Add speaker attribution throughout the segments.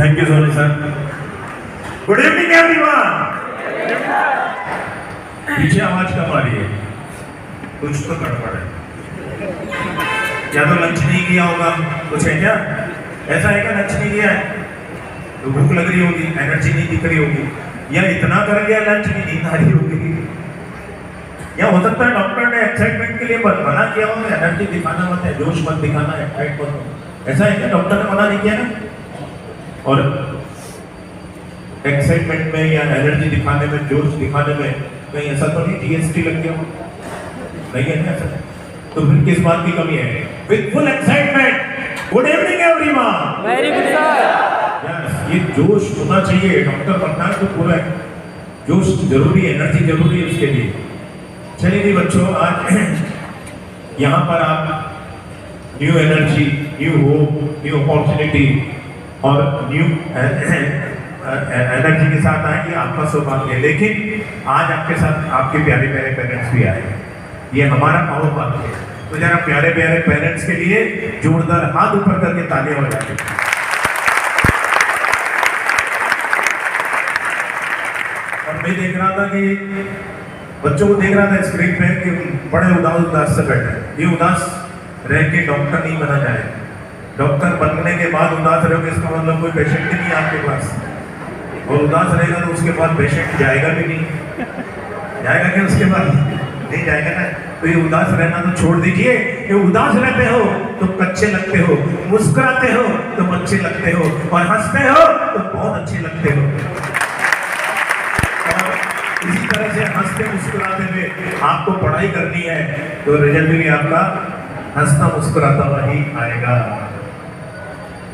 Speaker 1: Thank you so much sir. Good evening everyone. पीछे आवाज कम आ रही है, कुछ तो गड़बड़ है। या तो लंच नहीं किया होगा, कुछ है क्या? ऐसा है क्या लंच नहीं किया है तो भूख लग रही होगी, एनर्जी नहीं दिख रही होगी, या इतना कर लिया लंच की नींद आ रही होगी, या हो सकता है डॉक्टर ने एक्साइटमेंट के लिए मना किया हो, एनर्जी दिखाना मत है, जोश मत दिखाना है, एक्साइट मत हो। ऐसा है क्या? डॉक्टर ने मना नहीं किया ना? और एक्साइटमेंट में या एनर्जी दिखाने में, जोश दिखाने में कहीं ऐसा तो नहीं जीएसटी लग गया हो? नहीं है ना ऐसा? तो फिर किस बात की कमी है? With full excitement good evening everyone.
Speaker 2: Very good sir.
Speaker 1: Yes, ये जोश होना चाहिए। डॉक्टर बनना है तो पूरा जोश जरूरी है, एनर्जी जरूरी है उसके लिए। चलिए जी बच्चों, आज यहाँ पर आप new energy, new hope, new opportunity और न्यू एनर्जी के साथ आएंगे। आपका सौभाग्य है, लेकिन आज आपके साथ आपके प्यारे प्यारे पेरेंट्स भी आए, ये हमारा सौभाग्य है। तो जरा प्यारे प्यारे पेरेंट्स के लिए जोरदार हाथ ऊपर करके तालियां बजाएं। और मैं देख रहा था कि बच्चों को देख रहा था स्क्रीन पे कि बड़े उदास से बैठे हैं। ये उदास रह के डॉक्टर नहीं बना जाए। डॉक्टर बनने के बाद उदास रहोगे इसका मतलब कोई पेशेंट ही नहीं आपके पास, और उदास रहेगा तो उसके बाद पेशेंट जाएगा भी नहीं। जाएगा क्या उसके बाद? नहीं जाएगा ना। तो ये उदास रहना तो छोड़ दीजिए। ये उदास रहते हो तो कच्चे लगते हो, मुस्कुराते हो तो बच्चे लगते हो, और हंसते हो तो बहुत अच्छे लगते हो। और इसी तरह से हंसते मुस्कुराते हुए आपको पढ़ाई करनी है तो रिजल्ट भी आपका हंसता मुस्कुराता हुआ ही आएगा।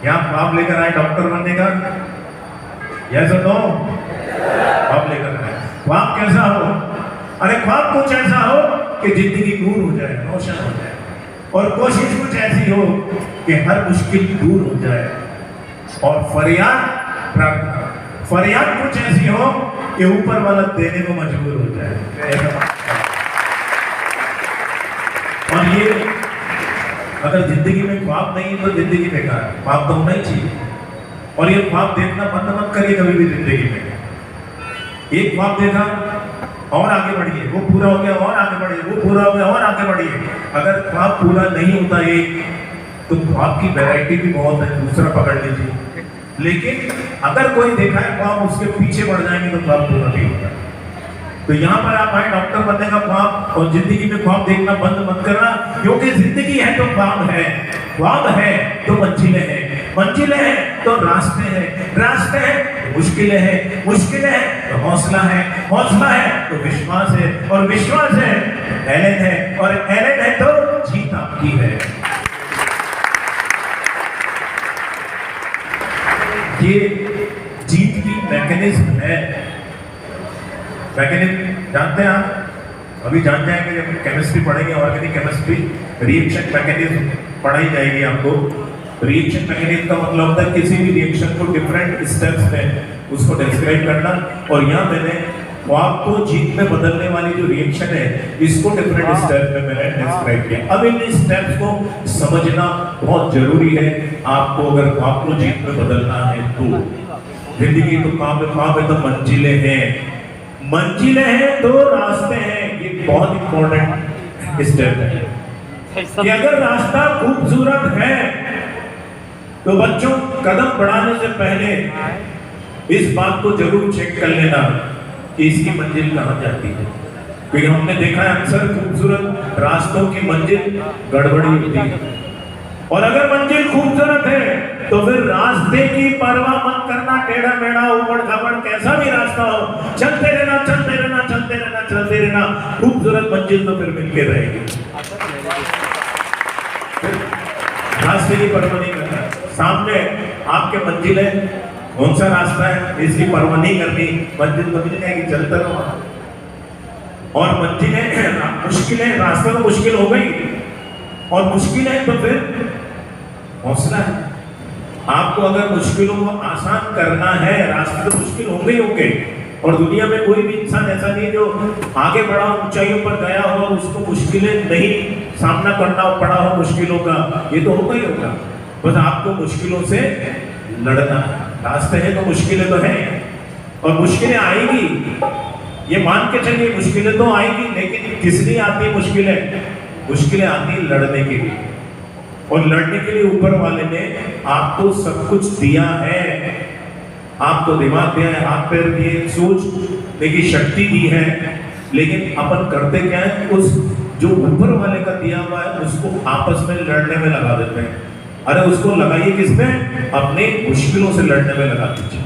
Speaker 1: यहाँ ख्वाब लेकर आए डॉक्टर बनने का? यस और नो? ख्वाब लेकर आए। ख्वाब कैसा हो? अरे ख्वाब कुछ ऐसा हो कि जिंदगी दूर हो जाए, रोशन हो जाए, और कोशिश कुछ ऐसी हो कि हर मुश्किल दूर हो जाए, और फरियाद प्रार्थना, फरियाद कुछ ऐसी हो कि ऊपर वाला देने को मजबूर हो जाए। और ये अगर जिंदगी में ख्वाब नहीं तो जिंदगी बेकार है। ख्वाब तो होना ही चाहिए, और ये ख्वाब देखना बंद मत करिए कभी भी जिंदगी में। एक ख्वाब देखा और आगे बढ़िए, वो पूरा हो गया और आगे बढ़िए, वो पूरा हो गया और आगे बढ़िए। अगर ख्वाब पूरा नहीं होता एक, तो ख्वाब की वैरायटी भी बहुत है, दूसरा पकड़ लीजिए। लेकिन अगर कोई देखा है ख्वाब, उसके पीछे बढ़ जाएंगे तो ख्वाब पूरा नहीं होता। तो यहाँ पर आप आए डॉक्टर बनने का ख्वाब, और जिंदगी में ख्वाब देखना बंद मत करना, क्योंकि जिंदगी है तो ख्वाब है, ख्वाब है तो मंजिलें हैं, मंजिलें हैं तो रास्ते हैं, रास्ते हैं तो मुश्किलें हैं, मुश्किलें हैं तो हौसला है, हौसला है तो विश्वास है, और विश्वास है एलेन है, और एलेन है तो जीत आपकी है। ये जीत की मैकेनिज्म है। मैकेनिज्म जानते हैं आप? अभी जान जाएंगे जब केमिस्ट्री पढ़ेंगे, ऑर्गेनिक केमिस्ट्री, रिएक्शन मैकेनिज्म पढ़ाई जाएगी आपको। रिएक्शन मैकेनिज्म का मतलब होता है किसी भी रिएक्शन को डिफरेंट स्टेप्स में उसको डिस्क्राइब करना, और यहाँ मैंने ख्वाब को जीत में बदलने वाली जो रिएक्शन है इसको डिफरेंट स्टेप में मैंने डिस्क्राइब किया। अब इन स्टेप्स को समझना बहुत जरूरी है आपको, अगर ख्वाब को जीत में बदलना है तो। जिंदगी तो ख्वाब है तो मंजिलें हैं, मंजिलें हैं तो रास्ते हैं। ये बहुत इंपॉर्टेंट स्टेप है कि अगर रास्ता खूबसूरत है तो बच्चों कदम बढ़ाने से पहले इस बात को जरूर चेक कर लेना कि इसकी मंजिल कहां जाती है। क्योंकि हमने देखा है अक्सर खूबसूरत रास्तों की मंजिल गड़बड़ी होती है, और अगर मंजिल खूबसूरत है तो फिर रास्ते की परवाह मत करना। टेढ़ा मेढ़ा उबड़ खाबड़ कैसा भी रास्ता हो, चलते रहना, चलते रहना, चलते रहना, चलते रहना। खूबसूरत मंजिल तो फिर मिलके रहेगी। रास्ते की परवाह नहीं करना। सामने आपके मंजिल है, कौन सा रास्ता है इसकी परवाह नहीं करनी, मंजिल तो मिल जाएगी, चलते रहो। और मंजिलें मुश्किलें, रास्ता तो मुश्किल हो गई, और मुश्किल है तो फिर हौसला है। आपको अगर मुश्किलों को आसान करना है, रास्ते तो मुश्किल होंगे ही होंगे, और दुनिया में कोई भी इंसान ऐसा नहीं जो आगे बढ़ा ऊंचाइयों पर गया हो और उसको मुश्किलें नहीं सामना करना पड़ा हो मुश्किलों का। ये तो होगा ही होगा, बस आपको मुश्किलों से लड़ना है। रास्ते हैं तो मुश्किलें तो हैं, और मुश्किलें आएंगी, ये मान के चलिए मुश्किलें तो आएंगी, लेकिन किस लिए आती है मुश्किलें? मुश्किलें आती है लड़ने के लिए, और लड़ने के लिए ऊपर वाले ने आपको सब कुछ दिया है, आपको दिमाग दिया है, हाथ पैर दिए, सोचने की शक्ति दी है, लेकिन अपन करते क्या है, उस जो ऊपर वाले का दिया हुआ है उसको आपस में लड़ने में लगा देते हैं। अरे उसको लगाइए किसमें? अपने मुश्किलों से लड़ने में लगा दीजिए।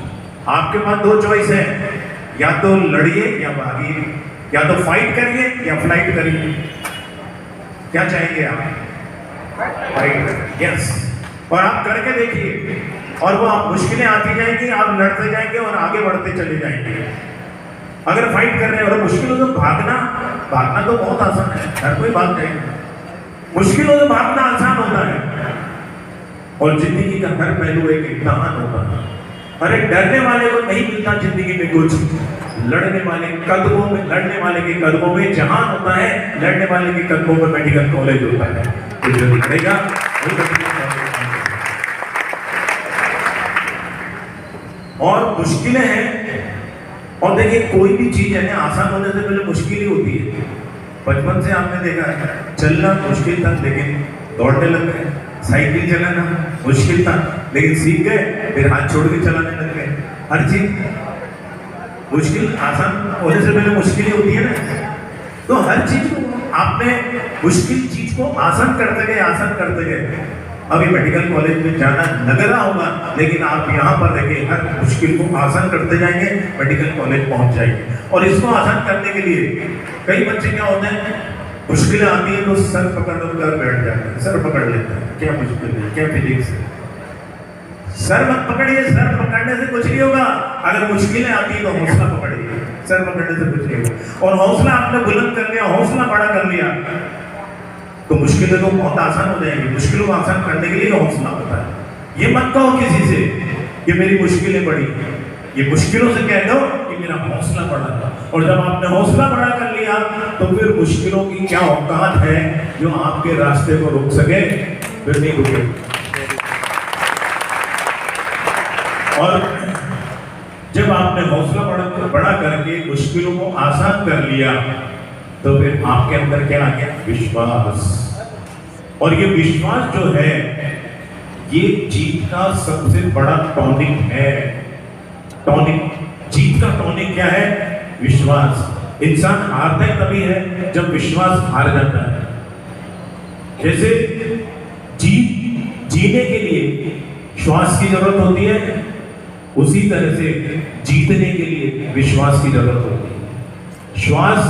Speaker 1: आपके पास दो चॉइस है, या तो लड़िए या भागिए, या तो फाइट करिए या फ्लाइट करिए। क्या चाहेंगे आप? Fight, yes. और आप करके देखिए, और वो आप मुश्किलें आती जाएंगी, आप लड़ते जाएंगे और आगे बढ़ते चले जाएंगे। अगर फाइट कर रहे हैं और मुश्किलों से भागना तो बहुत आसान है, हर कोई भाग जाएगा। मुश्किलों से भागना आसान होता है, और जिंदगी का हर पहलू एक इम्तिहान होता है। अरे डरने वाले को नहीं मिलता जिंदगी में कुछ, लड़ने वाले कदमों में, लड़ने वाले के कदमों में जहान होता है, लड़ने वाले के कदमों में मेडिकल कॉलेज होता है। तो जो लड़ेगा और मुश्किलें हैं, और देखिए कोई भी चीज है ना आसान होने से पहले मुश्किल ही होती है। बचपन से आपने देखा है, चलना मुश्किल था लेकिन दौड़ने लग गए, साइकिल चलाना मुश्किल था लेकिन सीख गए, फिर हाथ छोड़ के चलाने लग गए। हर चीज मुश्किल आसान होने से पहले मुश्किल ही होती है ना। तो हर चीज को आपने मुश्किल चीज को आसान करते गए, आसान करते गए। अभी मेडिकल कॉलेज में जाना लग रहा होगा, लेकिन आप यहाँ पर देखिए हर मुश्किल को आसान करते जाएंगे, मेडिकल कॉलेज पहुंच जाएंगे। और इसको आसान करने के लिए कई बच्चे क्या होते हैं, मुश्किलें आती है तो सर पकड़ कर बैठ जाते हैं, सर पकड़ लेते हैं, क्या मुश्किल है, क्या फिजिक्स है। सर मत पकड़िए, सर पकड़ने से कुछ नहीं होगा। अगर मुश्किलें आती है तो हौसला पकड़िए, सर पकड़ने से कुछ नहीं होगा। और हौसला आपने बुलंद कर लिया, हौसला बड़ा कर लिया, तो मुश्किलें तो बहुत आसान हो जाएंगी। मुश्किलों को आसान करने के लिए हौसला होता है। ये मत कहो किसी से कि मेरी मुश्किलें बड़ी, ये मुश्किलों से कह दो कि मेरा हौसला बढ़ा। और जब आपने हौसला बड़ा कर लिया तो फिर मुश्किलों की क्या औकात है जो आपके रास्ते को रोक सके? फिर नहीं रुके। और जब आपने हौसला बड़ा करके मुश्किलों को आसान कर लिया तो फिर आपके अंदर क्या आ गया? विश्वास। और ये विश्वास जो है ये जीत का सबसे बड़ा टॉनिक है। टॉनिक, जीत का टॉनिक क्या है? विश्वास। इंसान हारता है तभी है जब विश्वास हार जाता है। जैसे जीने के लिए श्वास की जरूरत होती है, उसी तरह से जीतने के लिए विश्वास की जरूरत होती है। श्वास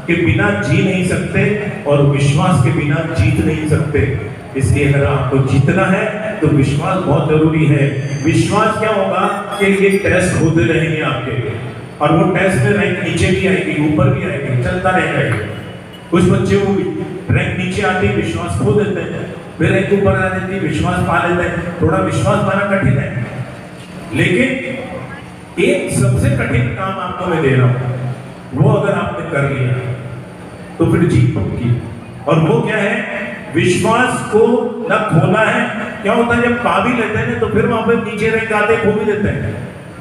Speaker 1: के बिना जी नहीं सकते और विश्वास के बिना जीत नहीं सकते। इसलिए अगर आपको जीतना है तो विश्वास बहुत जरूरी है। विश्वास क्या होगा कि ये टेस्ट होते रहेंगे आपके, और वो टेस्ट में रैंक नीचे भी आएगी, ऊपर भी आएगी, चलता रहेगा। कुछ बच्चे वो रैंक नीचे आते ही विश्वास खो देते हैं, फिर रैंक ऊपर आ जाती है, विश्वास पा लेते हैं। थोड़ा विश्वास पाना कठिन है, लेकिन एक सबसे कठिन काम आपको मैं दे रहा हूं, वो अगर आपने कर लिया तो फिर जीत पक्की। और वो क्या है? विश्वास को न खोना है। क्या होता है जब पा भी लेते हैं तो फिर वहां पे नीचे रैंक आते खो भी देते हैं।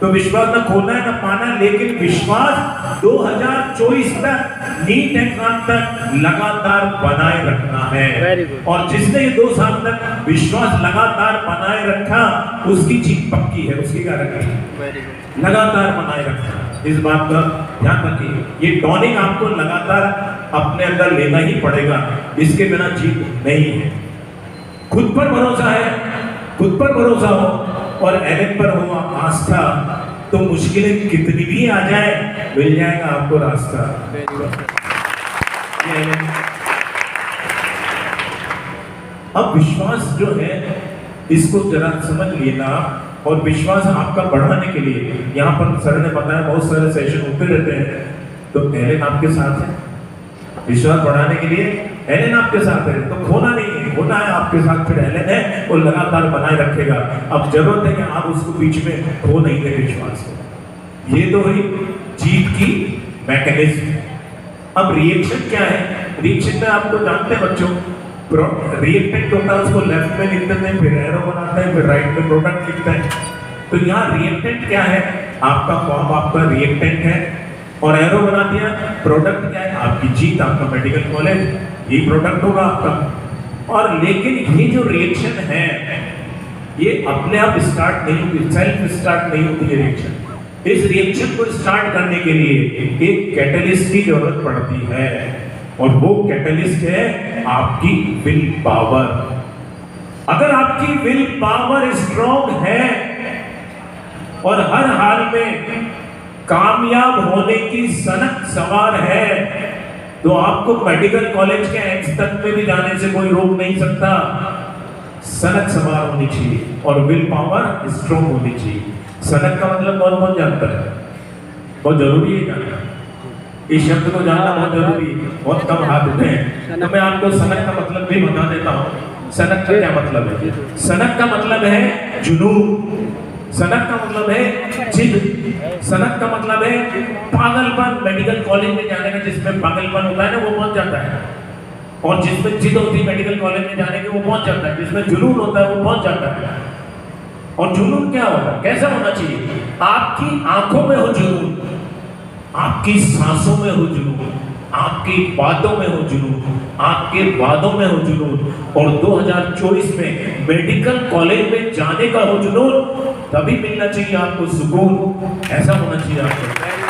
Speaker 1: तो विश्वास न खोना है न पाना, लेकिन विश्वास 2024 तक नीट एग्जाम तक लगातार बनाए रखना है। और जिसने ये 2 साल तक विश्वास लगातार बनाए रखा उसकी जीत पक्की है, उसकी गारंटी। लगातार बनाए रखना, इस बात का ध्यान रखिए। ये टॉनिक आपको लगातार अपने अंदर लेना ही पड़ेगा, इसके बिना जीत नहीं है। खुद पर भरोसा है, खुद पर भरोसा हो और एलेन पर हो आस्था, तो मुश्किलें कितनी भी आ जाए मिल जाएगा आपको रास्ता। अब विश्वास जो है इसको जरा समझ लेना, और विश्वास आपका बढ़ाने के लिए यहाँ पर सर ने बताया बहुत सारे सेशन होते रहते हैं, तो एलेन आपके साथ है। विश्वास बढ़ाने के लिए एलेन आपके साथ है, तो खोना नहीं है, खोना है आपके साथ, फिर एलेन है वो लगातार बनाए रखेगा। अब जरूरत है कि आप उसको बीच में खो नहीं दे विश्वास को। ये तो हुई जीत की मैकेनिज्म। अब रिएक्शन क्या है? रिएक्शन में आप तो जानते हैं बच्चों, रिएक्टेंट होता है उसको लेफ्ट में लिखते हैं, फिर एरो बनाते हैं, फिर राइट में प्रोडक्ट लिखते हैं। तो यहाँ रिएक्टेंट क्या है, आपका फॉर्म आपका रिएक्टेंट है, और एरो बना दिया। प्रोडक्ट क्या है, आपकी जीत, आपका मेडिकल कॉलेज, ये प्रोडक्ट होगा आपका। और लेकिन ये जो रिएक्शन है ये अपने आप स्टार्ट नहीं होती, सेल्फ स्टार्ट नहीं होती ये रिएक्शन। इस रिएक्शन को स्टार्ट करने के लिए एक कैटलिस्ट की जरूरत पड़ती है, और वो कैटलिस्ट है आपकी विल पावर। अगर आपकी विल पावर स्ट्रॉन्ग है और हर हाल में कामयाब होने की सनक सवार है, तो आपको मेडिकल कॉलेज के एंड तक में भी जाने से कोई रोक नहीं सकता। सनक सवार होनी चाहिए और विल पावर स्ट्रॉन्ग होनी चाहिए। सनक का मतलब कौन कौन जानता है? बहुत जरूरी है जानना, इस शब्द को जानना बहुत जरूरी है। बहुत कम हाथ उठे हैं, तो मैं आपको सनक का मतलब भी बता देता हूँ। सनक का क्या मतलब है? सनक का मतलब है जुनून, सनक का मतलब है जिद, सनक का मतलब है पागलपन। मेडिकल कॉलेज में जाने का जिसमें पागलपन होता है ना वो पहुंच जाता है, और जिसमें जिद होती है मेडिकल कॉलेज में जाने की वो पहुंच जाता है, जिसमें जुनून होता है वो पहुंच जाता है। और जुनून क्या होगा, कैसा होना चाहिए? आपकी आंखों में हो जुनून, आपकी सांसों में हो जुनून, आपकी बातों में हो जुनून, आपके वादों में हो जुनून, और 2024 में मेडिकल कॉलेज में जाने का हो जुनून। तभी मिलना चाहिए आपको सुकून, ऐसा होना चाहिए आपको।